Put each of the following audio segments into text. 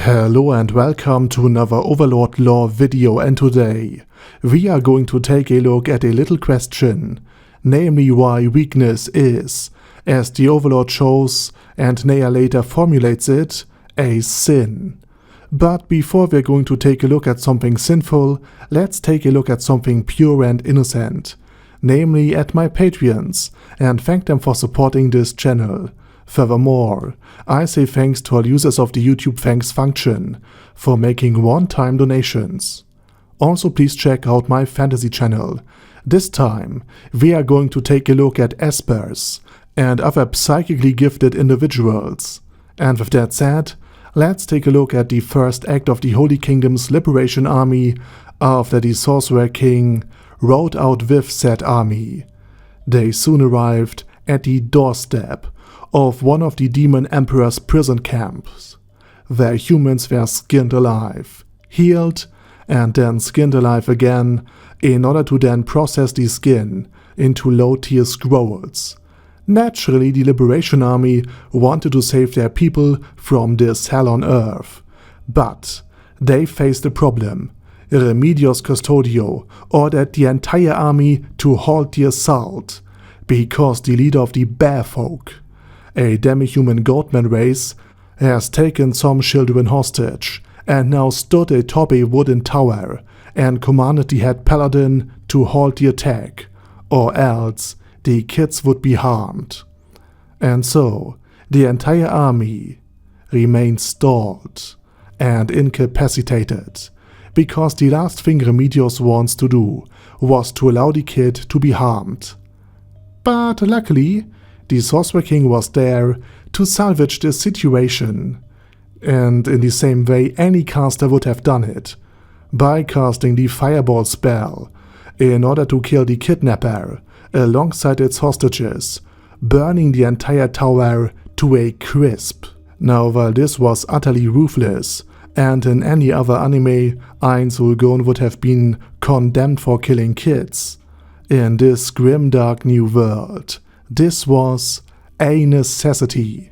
Hello and welcome to another Overlord lore video, and today we are going to take a look at a little question, namely why weakness is, as the Overlord shows and Neia later formulates it, a sin. But before we're going to take a look at something sinful, let's take a look at something pure and innocent, namely at my Patreons, and thank them for supporting this channel. Furthermore, I say thanks to all users of the YouTube thanks function for making one-time donations. Also please check out my fantasy channel. This time we are going to take a look at Espers and other psychically gifted individuals. And with that said, let's take a look at the first act of the Holy Kingdom's liberation army after the Sorcerer King rode out with said army. They soon arrived at the doorstep of one of the Demon Emperor's prison camps, where humans were skinned alive, healed, and then skinned alive again in order to then process the skin into low-tier scrolls. Naturally, the Liberation Army wanted to save their people from this hell on earth, but they faced a problem. Remedios Custodio ordered the entire army to halt the assault, because the leader of the Bear Folk, a demi-human goatman race, has taken some children hostage and now stood atop a wooden tower and commanded the head paladin to halt the attack, or else the kids would be harmed. And so the entire army remained stalled and incapacitated, because the last thing Remedios wants to do was to allow the kid to be harmed. But luckily, the Sorcerer King was there to salvage the situation, and in the same way any caster would have done it, by casting the Fireball spell in order to kill the kidnapper alongside its hostages, burning the entire tower to a crisp. Now, while this was utterly ruthless, and in any other anime Ainz Ooal Gown would have been condemned for killing kids, in this grimdark new world this was a necessity,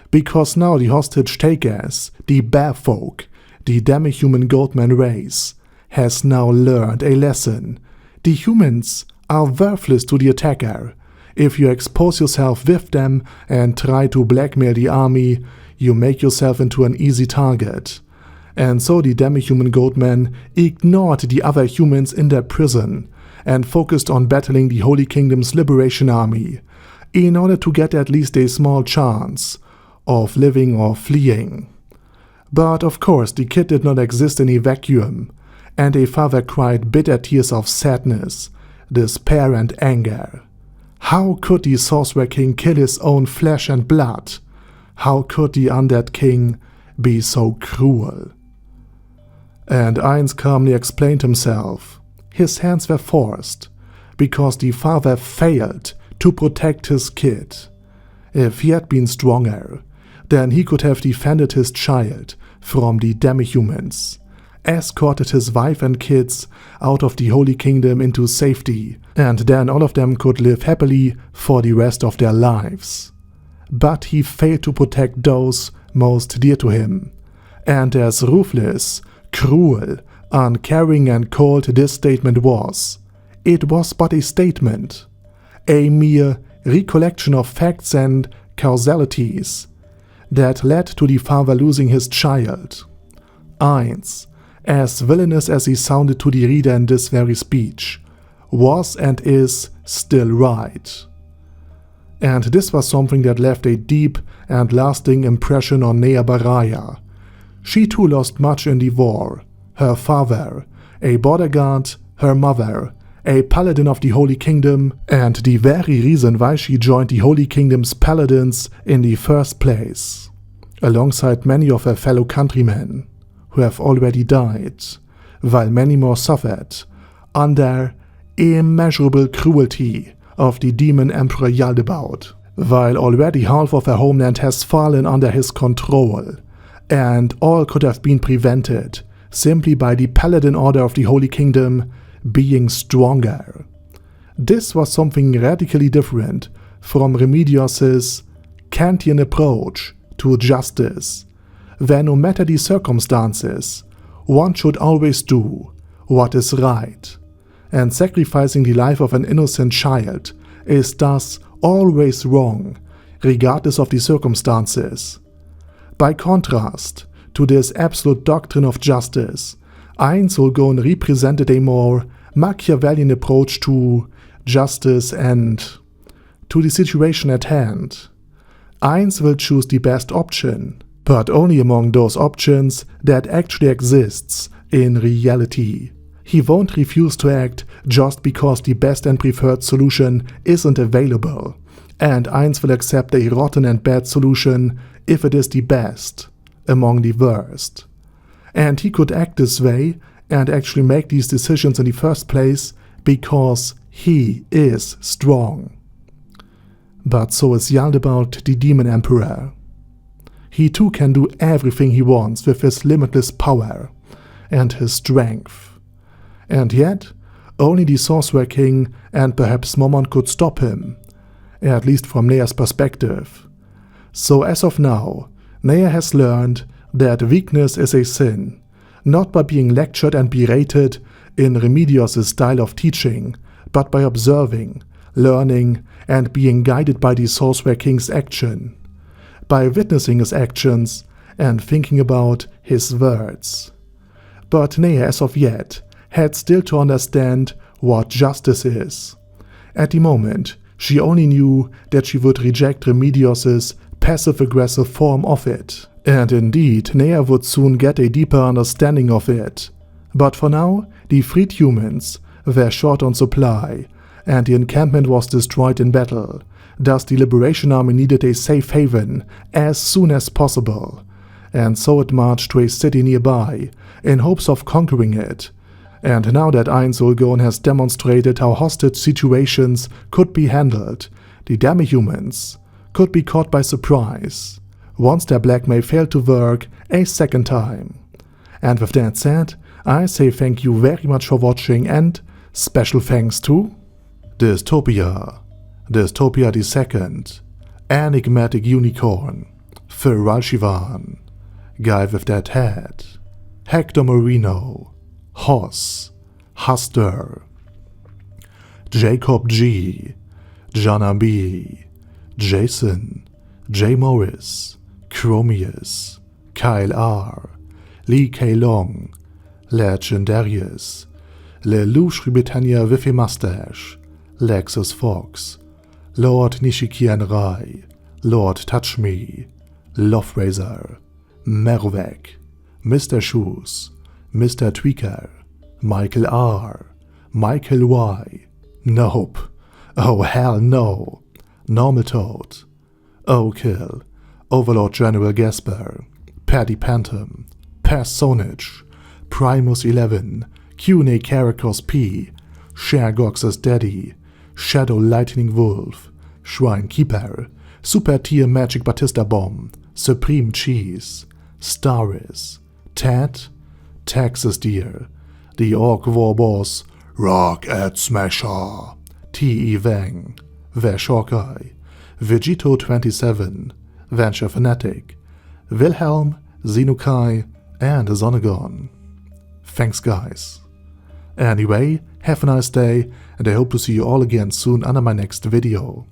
because now the hostage takers, the Bear Folk, the demi-human goatman race, has now learned a lesson. The humans are worthless to the attacker. If you expose yourself with them and try to blackmail the army, you make yourself into an easy target. And so the demi-human goatmen ignored the other humans in their prison and focused on battling the Holy Kingdom's liberation army, in order to get at least a small chance of living or fleeing. But of course the kid did not exist in a vacuum, and a father cried bitter tears of sadness, despair and anger. How could the Sorcerer King kill his own flesh and blood? How could the undead king be so cruel? And Ainz calmly explained himself. His hands were forced, because the father failed to protect his kid. If he had been stronger, then he could have defended his child from the demi-humans, escorted his wife and kids out of the Holy Kingdom into safety, and then all of them could live happily for the rest of their lives. But he failed to protect those most dear to him, and as ruthless, cruel, uncaring and cold this statement was, it was but a statement, a mere recollection of facts and causalities that led to the father losing his child. Ainz, as villainous as he sounded to the reader in this very speech, was and is still right. And this was something that left a deep and lasting impression on Neja Baraja. She too lost much in the war. Her father, a border guard, her mother, a paladin of the Holy Kingdom, and the very reason why she joined the Holy Kingdom's paladins in the first place, alongside many of her fellow countrymen, who have already died, while many more suffered under immeasurable cruelty of the Demon Emperor Yaldabaoth, while already half of her homeland has fallen under his control, and all could have been prevented simply by the Paladin Order of the Holy Kingdom being stronger. This was something radically different from Remedios' Kantian approach to justice, then no matter the circumstances, one should always do what is right, and sacrificing the life of an innocent child is thus always wrong, regardless of the circumstances. By contrast to this absolute doctrine of justice, Ainz Ooal Gown represented a more Machiavellian approach to justice and to the situation at hand. Ainz will choose the best option, but only among those options that actually exists in reality. He won't refuse to act just because the best and preferred solution isn't available, and Ainz will accept a rotten and bad solution if it is the best among the worst. And he could act this way and actually make these decisions in the first place because he is strong. But so is Yaldabaoth, the Demon Emperor. He too can do everything he wants with his limitless power and his strength. And yet, only the Sorcerer King and perhaps Mormont could stop him, at least from Neia's perspective. So as of now, Neia has learned that weakness is a sin, not by being lectured and berated in Remedios' style of teaching, but by observing, learning, and being guided by the Sorcerer King's action, by witnessing his actions and thinking about his words. But Neia, as of yet, had still to understand what justice is. At the moment, she only knew that she would reject Remedios' passive-aggressive form of it. And indeed, Neia would soon get a deeper understanding of it. But for now, the freed humans were short on supply, and the encampment was destroyed in battle. Thus the Liberation Army needed a safe haven as soon as possible, and so it marched to a city nearby, in hopes of conquering it. And now that Ainz Ooal Gown has demonstrated how hostage situations could be handled, the demi-humans could be caught by surprise, once their blackmail failed to work a second time. And with that said, I say thank you very much for watching, and special thanks to Dystopia the Second, Enigmatic Unicorn, Feral Shivan, Guy with That Head, Hector Marino, Hoss, Huster, Jacob G, Jana B, Jason, J. Morris, Chromius, Kyle R, Lee K. Long, Legendarius, Lelouch Britannia with a Mustache, Lexus Fox, Lord Nishikian Rai, Lord Touch Me, Loverazor, Mervek, Mr. Shoes, Mr. Tweaker, Michael R, Michael Y, Nope, oh hell no, Normal Toad, O'Kill, Overlord General Gasper, Paddy Pantom, Personage, Primus 11, Cune Caracos P, Shergox's Daddy, Shadow Lightning Wolf, Shrine Keeper, Super Tier Magic Batista Bomb, Supreme Cheese, Staris, Ted, Texas Deer, The Orc War Boss, Rocket Smasher, T.E. Vang, Vash Hawkeye, Vegito 27, Venture Fanatic, Wilhelm, Xenokai, and Zonagon. Thanks guys. Anyway, have a nice day, and I hope to see you all again soon under my next video.